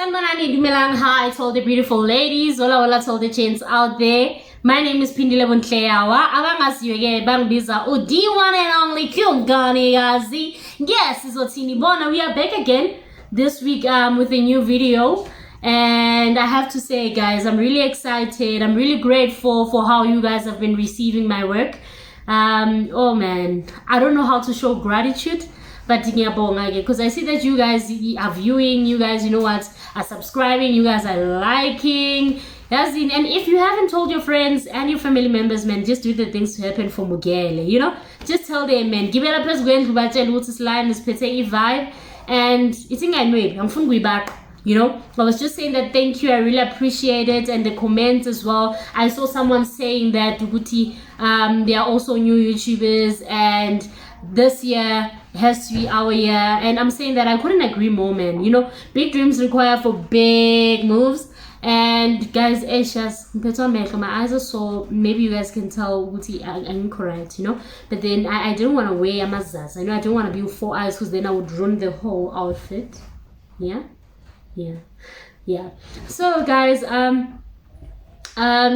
Sanibonani, dumelang, hi to all the beautiful ladies, hola to all the gents out there. My name is Pindile Bontleyawa. Abangaziwe bangibiza the one and only Kyungani Yazi. Yes, it's Otini Bona. We are back again this week with a new video. And I have to say, guys, I'm really excited. I'm really grateful for how you guys have been receiving my work. Oh man, I don't know how to show gratitude, but because I see that you guys are viewing, you guys, you know what, are subscribing, you guys are liking. And if you haven't told your friends and your family members, man, just do the things to happen for Mugele, you know, just tell them, man, give it up as going to battle what's line is petty vibe, and it's in I know I'm from back. You know, I was just saying that thank you. I really appreciate it, and the comments as well. I saw someone saying that Uguti, they are also new YouTubers, and this year has to be our year. And I'm saying that I couldn't agree more, man. You know, big dreams require for big moves. And guys, my eyes are so maybe you guys can tell Uguti I'm incorrect, you know. But then I didn't want to wear amazas. I know I don't want to be with 4 eyes because then I would ruin the whole outfit. Yeah. So guys,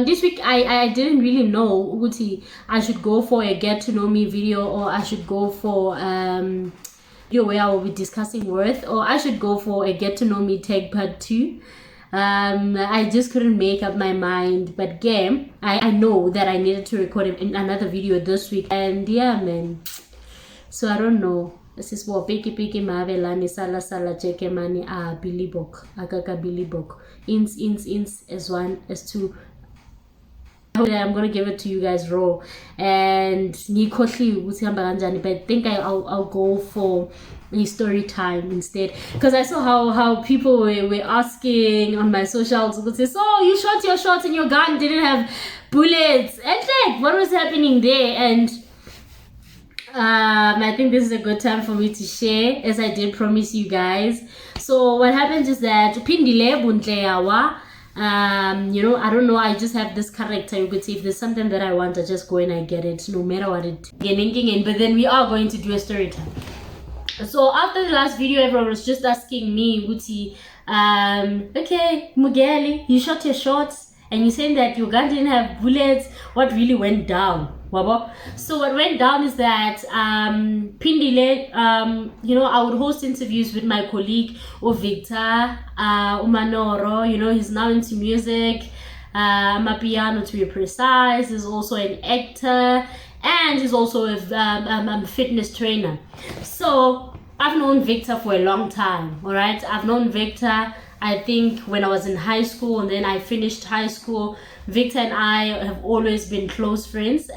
this week I didn't really know Uguti I should go for a get to know me video, or I should go for video where I will be discussing worth, or I should go for a get to know me tag part 2. I just couldn't make up my mind, but game I know that I needed to record another video this week, and yeah, man, so I don't know. This is what piki mavelani sala cheke mani bilibok akaka bilibok ins as 1 as 2. I'm gonna give it to you guys raw, and but I think I'll go for a story time instead, because I saw how people were asking on my socials, so you shot your shots and your gun didn't have bullets, and like what was happening there. And I think this is a good time for me to share, as I did promise you guys. So what happens is that Pindile Bontleyawa, you know, I don't know, I just have this character. You could see if there's something that I want, I just go and I get it, no matter what it is. But then we are going to do a story time. So after the last video, everyone was just asking me, Guti, okay, Mugeli, you shot your shots and you saying that your gun didn't have bullets. What really went down? So what went down is that Pindile, you know, I would host interviews with my colleague Victor Umanoro. You know, he's now into music, Mapiano to be precise. He's also an actor, and he's also a fitness trainer. So I've known Victor for a long time. All right, I've known Victor, I think, when I was in high school, and then I finished high school. Victor and I have always been close friends.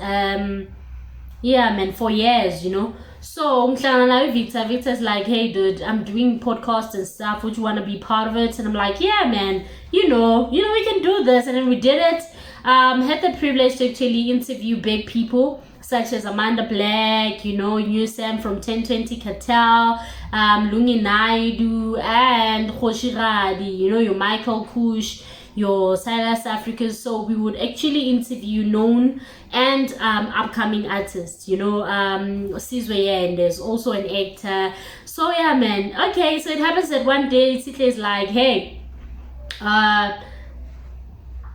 Yeah, man, for years, you know. So Victor's like, hey dude, I'm doing podcasts and stuff, would you want to be part of it? And I'm like, yeah, man, you know we can do this. And then we did it. Had the privilege to actually interview big people such as Amanda Black, you know, New Sam from 1020 Cartel, Lungi Naidu, and Khoshiradi, you know, your Michael Kush, your Silas Africans. So we would actually interview known and upcoming artists, you know, Sizwe, and there's also an actor. So yeah, man. Okay, so it happens that one day Sitle is like, hey,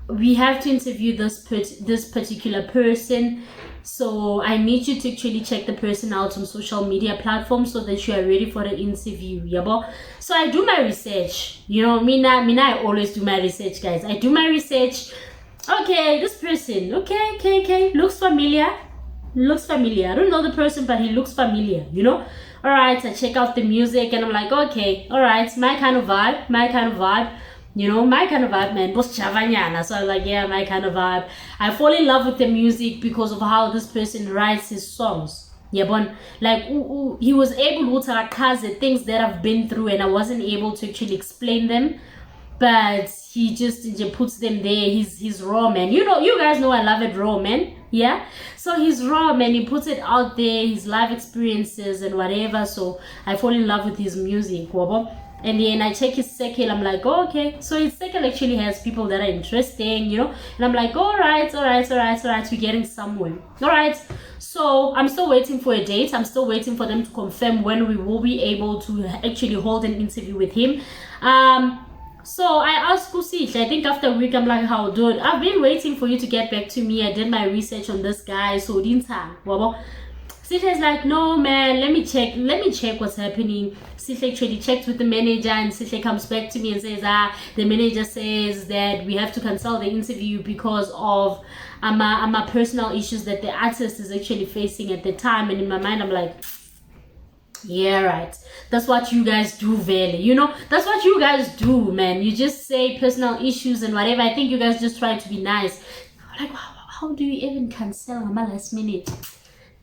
we have to interview this particular person. So I need you to actually check the person out on social media platforms so that you are ready for the interview. Yabo. So I do my research. You know, Mina, I always do my research, guys. I do my research. Okay, this person. Okay. Looks familiar. I don't know the person, but he looks familiar, you know? Alright, I check out the music and I'm like, okay, alright, my kind of vibe. You know, my kind of vibe, man. So I was like, yeah, my kind of vibe. I fall in love with the music because of how this person writes his songs. Yeah, but like, he was able to the things that I've been through, and I wasn't able to actually explain them. But he just puts them there. He's raw, man. You know, you guys know I love it raw, man. Yeah. So he's raw, man. He puts it out there, his life experiences and whatever. So I fall in love with his music. And then I check his circle. I'm like, oh, okay. So his circle actually has people that are interesting, you know. And I'm like, all right. We're getting somewhere. All right. So I'm still waiting for a date. I'm still waiting for them to confirm when we will be able to actually hold an interview with him. So I asked Kusihle, I think after a week, I'm like, how, dude, I've been waiting for you to get back to me. I did my research on this guy, so Dintan. Sihle's like, no man, let me check what's happening. Sihle actually checked with the manager, and Sihle comes back to me and says, the manager says that we have to cancel the interview because of my personal issues that the artist is actually facing at the time. And in my mind, I'm like, yeah, right. That's what you guys do, Vele. You know, that's what you guys do, man. You just say personal issues and whatever. I think you guys just try to be nice. Like, how do you even cancel on my last minute?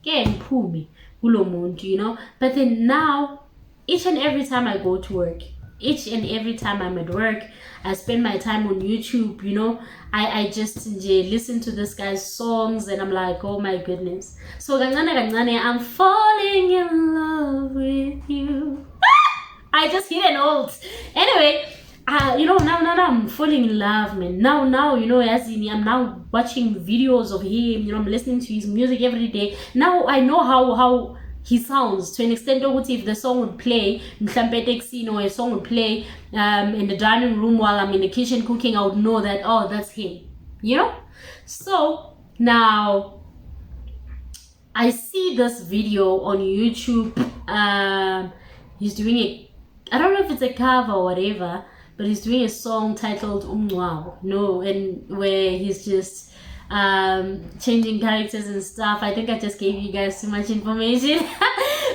Again, pull me, you know. But then now, each and every time I go to work, each and every time I'm at work, I spend my time on YouTube, you know. I just listen to this guy's songs and I'm like, oh my goodness. So I'm falling in love with you. I just hit an old. Anyway, you know, now I'm falling in love, man. Now, you know, as in, I'm now watching videos of him, you know, I'm listening to his music every day. Now I know how he sounds to an extent. If the song would play, or a song would play in the dining room while I'm in the kitchen cooking, I would know that, oh, that's him, you know. So now I see this video on YouTube. He's doing it, I don't know if it's a cover or whatever, but he's doing a song titled Wow. No, and where he's just changing characters and stuff. I think I just gave you guys too much information.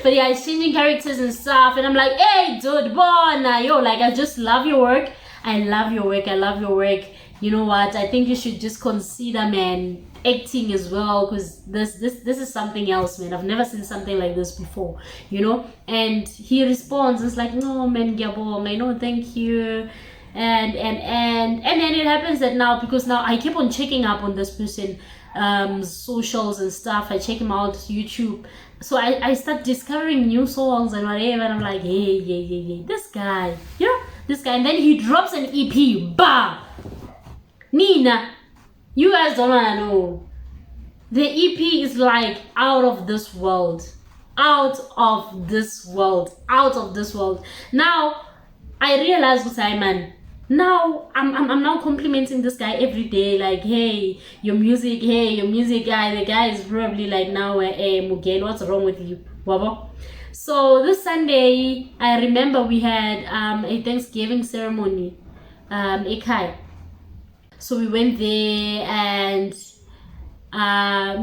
But yeah, he's changing characters and stuff, and I'm like, hey dude, boy, yo, like, I just love your work. I love your work. You know what, I think you should just consider, man, acting as well, because this is something else, man. I've never seen something like this before, you know. And he responds, it's like, no man, I know, thank you. And then it happens that now, because now I keep on checking up on this person, socials and stuff. I check him out YouTube, so I start discovering new songs and whatever, and I'm like, hey, this guy, you know, this guy. And then he drops an EP, bah, Nina, you guys don't wanna know, the EP is like out of this world. Now I realize, Simon, now I'm now complimenting this guy every day, like, hey, your music guy. The guy is probably like, now, Mugen, what's wrong with you, Wabo? So this Sunday, I remember we had a Thanksgiving ceremony, Ekai. So we went there, and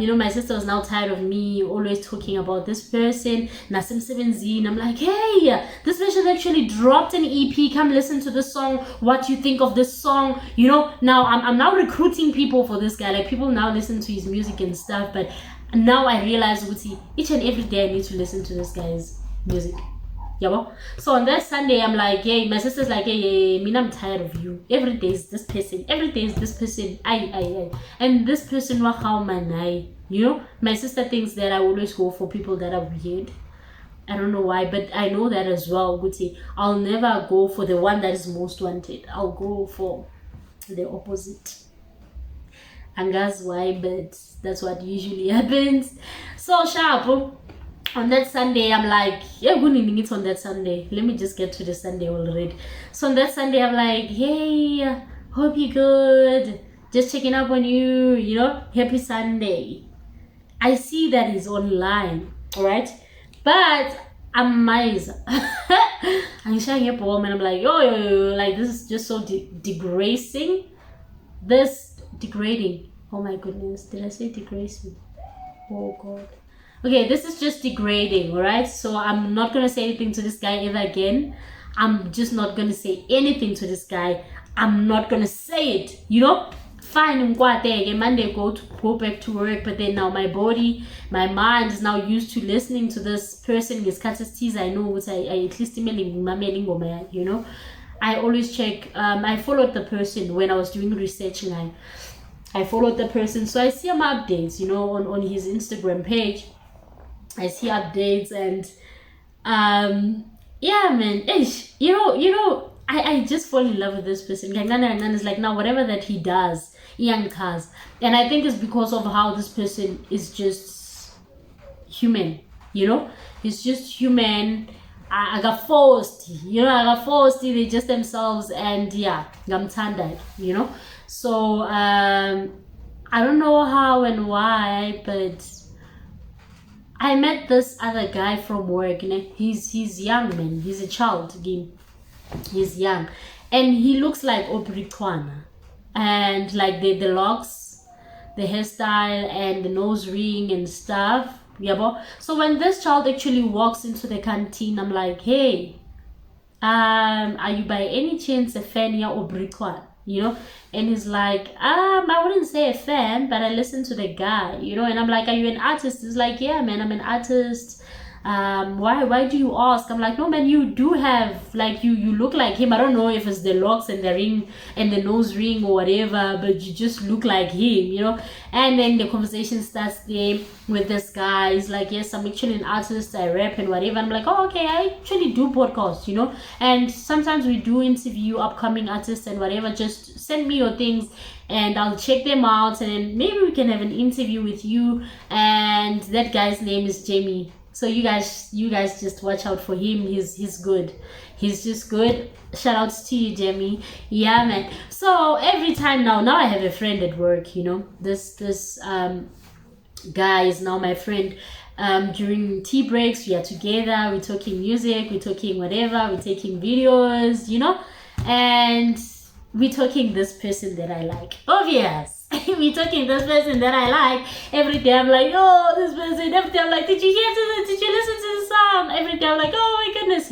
you know, my sister was now tired of me always talking about this person. Nasim 17, I'm like, hey, this person actually dropped an EP, come listen to this song, what you think of this song, you know. Now I'm now recruiting people for this guy, like, people now listen to his music and stuff. But now I realize, each and every day I need to listen to this guy's music. Yeah, so on that Sunday, I'm like, hey, my sister's like, hey, I'm tired of you. Every day is this person. And this person, you know, my sister thinks that I always go for people that are weird. I don't know why, but I know that as well. I'll never go for the one that is most wanted. I'll go for the opposite. And that's why, but that's what usually happens. So sharp. On that Sunday, I'm like, yeah, good evening. It's on that Sunday. Let me just get to the Sunday already. So on that Sunday, I'm like, hey, hope you're good. Just checking up on you, you know, happy Sunday. I see that he's online, all right? But I'm amazed. I'm showing up a woman. I'm like, yo, like, this is just so degrading. Degrading. Oh my goodness. Did I say degrading? Oh God. Okay, this is just degrading, all right? So I'm not going to say anything to this guy ever again. I'm just not going to say anything to this guy. I'm not going to say it, you know? Fine, Monday go back to work, but then now my body, my mind is now used to listening to this person. His catastrophes, I know what I at least you know? I always check, I followed the person when I was doing research, and I followed the person. So I see him updates, you know, on his Instagram page. I see updates, and yeah, man, you know, I just fall in love with this person. It's like, now whatever that he does, young cars, and I think it's because of how this person is just human, you know. He's just human. I got forced, I got forced. They just themselves, and yeah, ngamthanda, So I don't know how and why, but I met this other guy from work. He's young, man. He's a child again. He's young, and he looks like Obrikwana, and like the locks, the hairstyle, and the nose ring and stuff. Yeah, so when this child actually walks into the canteen, I'm like, hey, are you by any chance a fan ya Obrikwan? And he's like, I wouldn't say a fan, but I listen to the guy, and I'm like, are you an artist? He's like, yeah, man, I'm an artist. Why do you ask? I'm like, no, man, you do have, like, you look like him. I don't know if it's the locks and the ring and the nose ring or whatever, but you just look like him, and then the conversation starts there with this guy. He's like, yes, I'm actually an artist, I rap and whatever. I'm like, oh, okay, I actually do podcasts, and sometimes we do interview upcoming artists and whatever. Just send me your things and I'll check them out, and then maybe we can have an interview with you. And that guy's name is Jamie. So you guys just watch out for him. He's good. He's just good. Shout outs to you, Jamie. Yeah, man. So every time now I have a friend at work, This guy is now my friend. During tea breaks, we are together, we're talking music, we're talking whatever, we're taking videos, and we're talking this person that I like. Obvious. Me talking this person that I like. Every day I'm like, oh, this person. Every day I'm like, did you listen to the song? Every day I'm like, oh my goodness,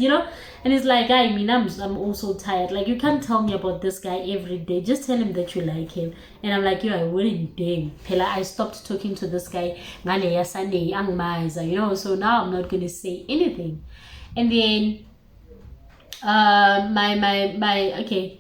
And it's like, I mean, I'm also tired. Like, you can't tell me about this guy every day. Just tell him that you like him. And I'm like, yo, I wouldn't dare. Pela, I stopped talking to this guy. So now I'm not gonna say anything. And then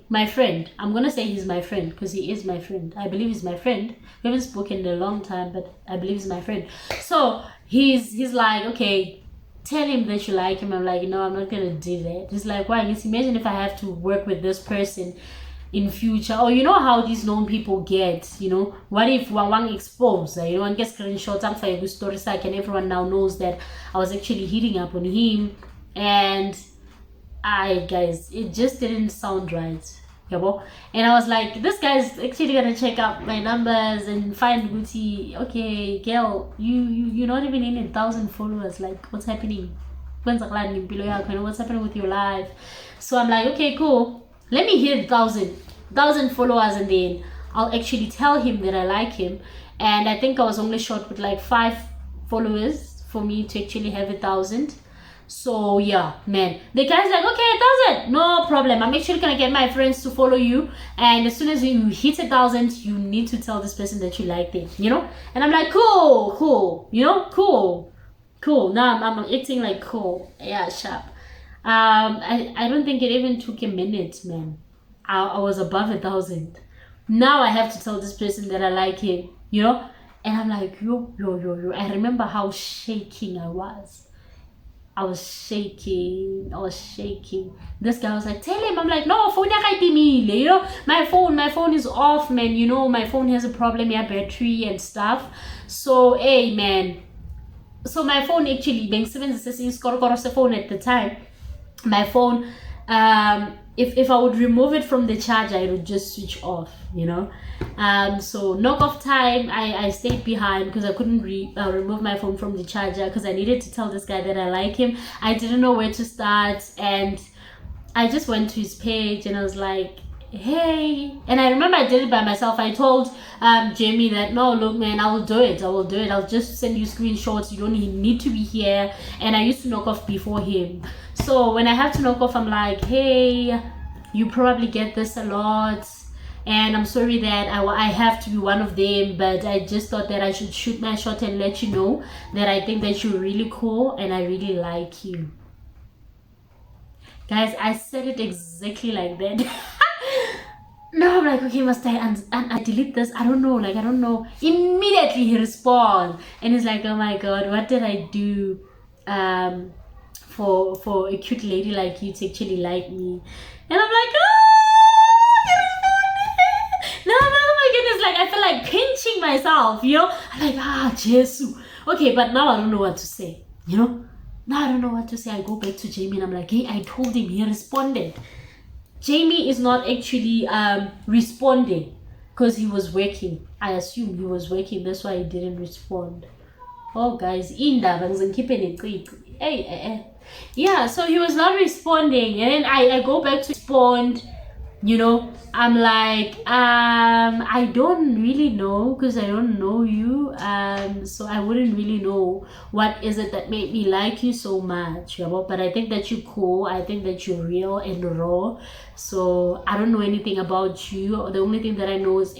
my friend, I'm gonna say he's my friend because he is my friend. I believe he's my friend. We haven't spoken in a long time, but I believe he's my friend. So he's like, okay, tell him that you like him. I'm like, no, I'm not gonna do that. He's like, why? Just imagine if I have to work with this person in future, or how these known people get, what if one exposed, and get screenshots and for a good story site, and everyone now knows that I was actually hitting up on him. And guys, it just didn't sound right. And I was like, this guy's actually gonna check out my numbers and find Gucci. Okay, girl, you're not even in 1,000 followers. Like, what's happening? What's happening with your life? So I'm like, okay, cool, let me hit 1,000 followers, and then I'll actually tell him that I like him. And I think I was only short with like 5 followers for me to actually have 1,000. So yeah, man, the guy's like, okay, 1,000, no problem, I'm actually gonna get my friends to follow you, and as soon as you hit 1,000, you need to tell this person that you like them, And I'm like, cool, cool. Now I'm acting like cool. Yeah, sharp. I don't think it even took a minute, man. I was above 1,000. Now I have to tell this person that I like him, And I'm like, yo. I remember how shaking I was. I was shaking. This guy was like, tell him. I'm like, no, phone my phone is off, man. My phone has a problem, battery and stuff. So, hey, man. So my phone actually, being 7 phone at the time, my phone, if I would remove it from the charger, it would just switch off, So knock off time, I stayed behind because I couldn't remove my phone from the charger because I needed to tell this guy that I like him. I didn't know where to start, and I just went to his page and I was like, hey. And I remember I did it by myself. I told Jamie that, no, look, man, I will do it. I'll just send you screenshots. You don't need to be here. And I used to knock off before him. So when I have to knock off, I'm like, hey, you probably get this a lot, and I'm sorry that I have to be one of them, but I just thought that I should shoot my shot and let you know that I think that you're really cool and I really like you. Guys, I said it exactly like that. No, I'm like, okay, must I delete this? I don't know. Immediately he responds and he's like, oh my god, what did I do for a cute lady like you to actually like me? And I'm like, oh, he responded. No, oh my goodness, like I feel like pinching myself, I'm like, Jesus. Okay, but now I don't know what to say, Now I don't know what to say. I go back to Jamie and I'm like, hey, I told him. He responded. Jamie is not actually responding because he was working. I assume he was working. That's why he didn't respond. Oh, guys, hey. Yeah, so he was not responding, and then I go back to respond. I'm like, I don't really know because I don't know you, so I wouldn't really know what is it that made me like you so much, but I think that you're cool. I think that you're real and raw. So I don't know anything about you. The only thing that I know is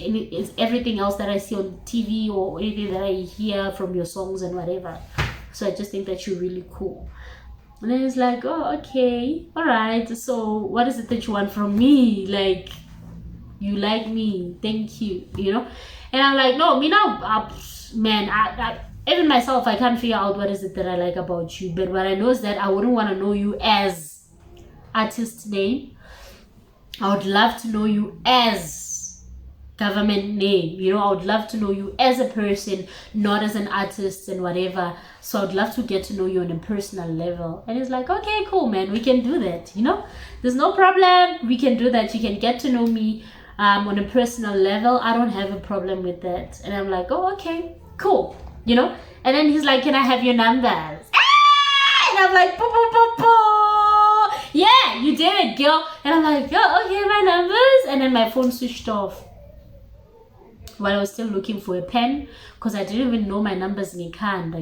everything else that I see on TV or anything that I hear from your songs and whatever. So I just think that you're really cool. And then he's like, oh, okay, all right. So what is it that you want from me? Like, you like me, thank you, And I'm like, no, me now, man, I even myself, I can't figure out what is it that I like about you. But what I know is that I wouldn't want to know you as artist name. I would love to know you as government name. I would love to know you as a person, not as an artist and whatever. So I'd love to get to know you on a personal level. And it's like, okay, cool, man, we can do that. There's no problem. We can do that. You can get to know me on a personal level. I don't have a problem with that. And I'm like, oh, okay, cool. And then he's like, can I have your numbers? And I'm like, yeah, you did it, girl. And I'm like, oh, okay, my numbers. And then my phone switched off while I was still looking for a pen, because I didn't even know my numbers in Ikanda.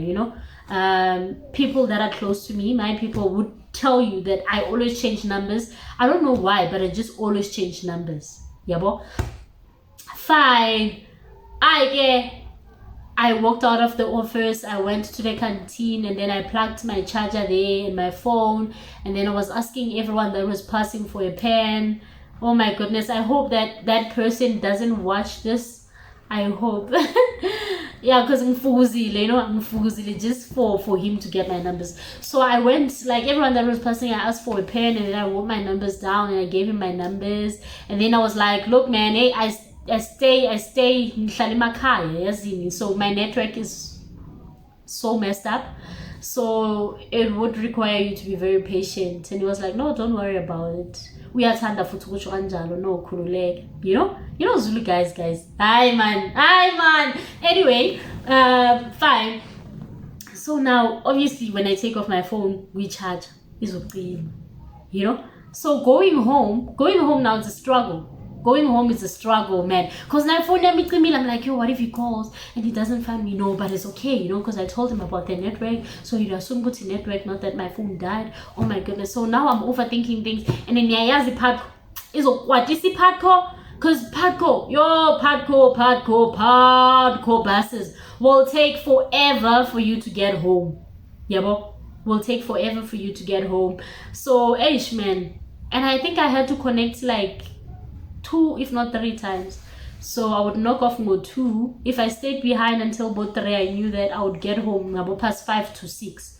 People that are close to me, my people, would tell you that I always change numbers. I don't know why, but I just always change numbers. Yabo. Fine. I walked out of the office. I went to the canteen, and then I plugged my charger there and my phone, and then I was asking everyone that was passing for a pen. Oh my goodness, I hope that person doesn't watch this. I hope. Yeah, because ngifuzile just for him to get my numbers. So I went, like everyone that was passing, I asked for a pen, and then I wrote my numbers down and I gave him my numbers. And then I was like, look, man, hey, I stay ngihlala emakhaya yazini, so my network is so messed up, so it would require you to be very patient. And he was like, no, don't worry about it, uyathanda futhi ukusho kanjalo, no khululeke. Zulu guys. Hi man. Anyway, fine. So now obviously when I take off my phone, we charge is so going home now is a struggle. Going home is a struggle, man. Because now phone I'm like, yo, what if he calls and he doesn't find me? No, but it's okay, because I told him about the network. So he'd assume good network, not that my phone died. Oh my goodness. So now I'm overthinking things. And then the pad is what is the padco? Because padco buses will take forever for you to get home. Will take forever for you to get home. So man. And I think I had to connect like 2 if not 3 times. So I would knock off mode 2. If I stayed behind until about 3, I knew that I would get home about past 5 to 6.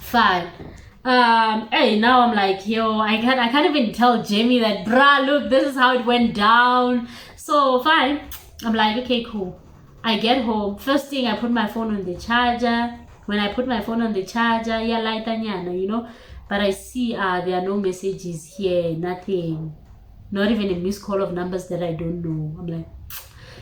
Fine. Now I'm like, yo, I can't even tell Jamie that, bruh, look, this is how it went down. So fine. I'm like, okay, cool. I get home. First thing, I put my phone on the charger. When I put my phone on the charger, yeah, light, but I see there are no messages here, nothing. Not even a missed call of numbers that I don't know. I'm like,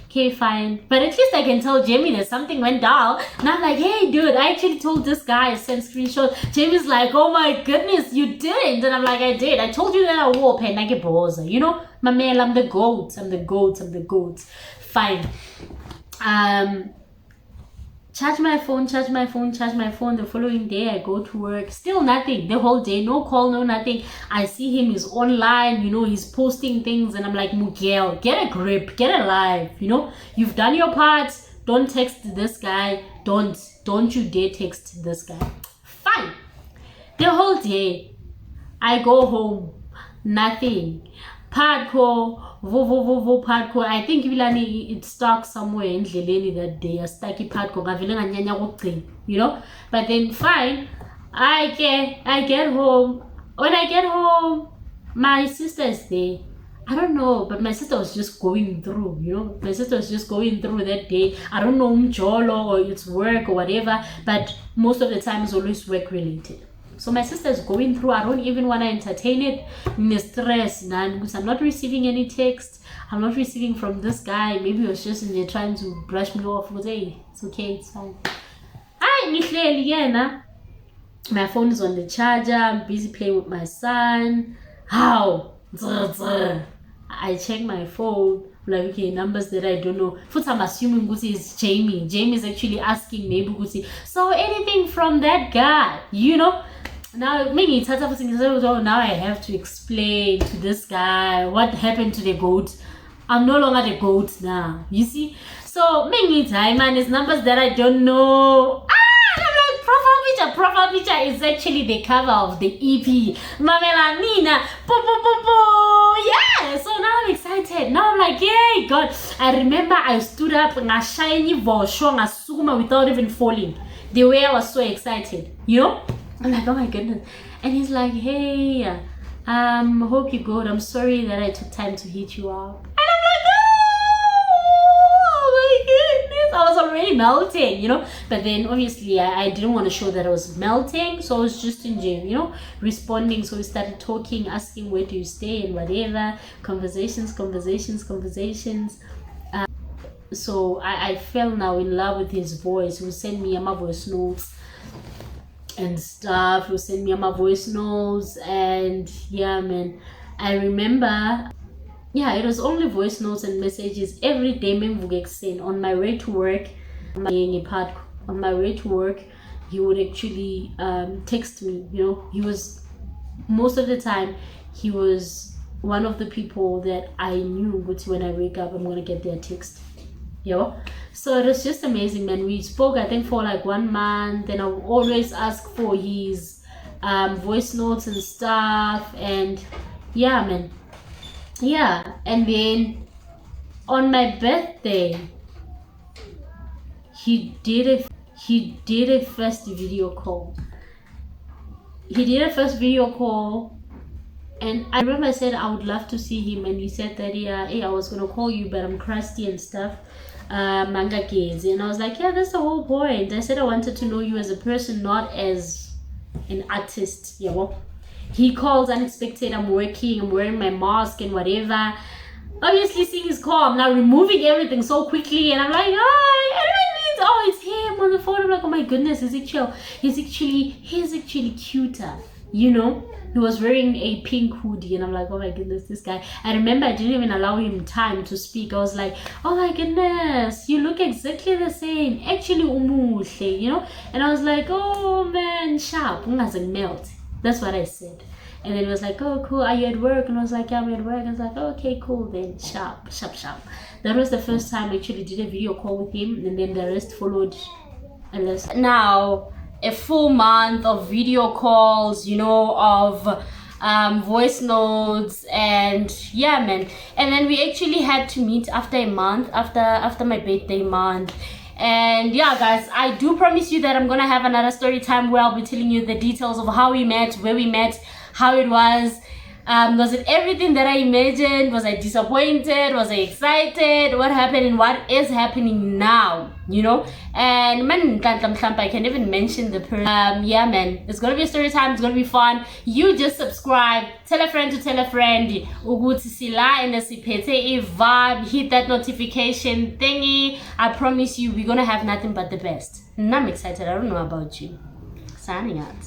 okay, fine. But at least I can tell Jamie that something went down. And I'm like, hey, dude, I actually told this guy, I sent screenshots. Jamie's like, oh my goodness, you didn't. And I'm like, I did. I told you that I wore pen like a boza. My man, I'm the goat. I'm the goat. Fine. Charge my phone. The following day, I go to work. Still nothing. The whole day. No call, no nothing. I see him. He's online. He's posting things. And I'm like, Miguel, get a grip. Get a life. You've done your part. Don't text this guy. Don't you dare text this guy. Fine. The whole day, I go home. Nothing. Padco. Padco. I think it stuck somewhere in Leleni that day. I stuck in Padco. But then fine. I get home. When I get home, my sister is there. I don't know, but my sister was just going through, you know. My sister was just going through that day. I don't know, mjolo or it's work or whatever, but most of the time it's always work related. So my sister is going through. I don't even want to entertain it. In stress, because I'm not receiving any text. I'm not receiving from this guy. Maybe he was just in there trying to brush me off. Was, hey, it's okay, it's fine. My phone is on the charger. I'm busy playing with my son. How? I check my phone, like, okay, numbers that I don't know. First, I'm assuming it's Jamie. Jamie is actually asking maybe, so anything from that guy, you know? Now, maybe now I have to explain to this guy what happened to the goat. I'm no longer the goat now, you see? So, many time, man, it's numbers that I don't know. Profile picture is actually the cover of the EP. Mamela Nina. Yeah, so now I'm excited. Now I'm like, yay, God. I remember I stood up and I shiny sukuma without even falling. The way I was so excited, you know? I'm like, oh my goodness. And he's like, hey, hope you're good. I'm sorry that I took time to hit you up. I was already melting, you know, but then obviously I didn't want to show that I was melting, so I was just in jail, you know, responding. So we started talking, asking where do you stay and whatever, conversations. So I fell now in love with his voice. He would send me my voice notes and stuff. He would send me my voice notes, and yeah, man, I remember. Yeah, it was only voice notes and messages every day. On my way to work, on my way to work, he would actually text me. You know, he was most of the time he was one of the people that I knew. But when I wake up, I'm gonna get their text. You know, so it was just amazing, man. We spoke, I think, for like 1 month. Then I would always ask for his voice notes and stuff, and yeah, man. Yeah, and then on my birthday, he did a first video call. And I remember I said I would love to see him, and he said that hey, I was gonna call you, but I'm crusty and stuff. Manga kids, and I was like, yeah, that's the whole point. I said I wanted to know you as a person, not as an artist, you know. He calls unexpected, I'm working, I'm wearing my mask and whatever. Obviously seeing his call, I'm now removing everything so quickly, and I'm like, oh, it's him on the phone. I'm like, oh my goodness, he's actually cuter, you know. He was wearing a pink hoodie, and I'm like, oh my goodness, this guy. I remember I didn't even allow him time to speak. I was like, oh my goodness, you look exactly the same. Actually, umuhle, you know. And I was like, oh man, sharp, melt. That's what I said. And then it was like, oh, cool, are you at work? And I was like, yeah, I'm at work. And I was like, oh, okay, cool, then sharp. That was the first time I actually did a video call with him, and then the rest followed. Now, a full month of video calls, you know, of voice notes, and yeah, man. And then we actually had to meet after a month, after my birthday month. And yeah, guys, I do promise you that I'm gonna have another story time where I'll be telling you the details of how we met, where we met, how it was. Was it everything that I imagined? Was I disappointed? Was I excited? What happened and what is happening now? You know? And man, I can even mention the person. Yeah, man, it's gonna be a story time. It's gonna be fun. You just subscribe, tell a friend to tell a friend. Uguti sila and a vibe. Hit that notification thingy. I promise you, we're gonna have nothing but the best. And I'm excited. I don't know about you. Signing out.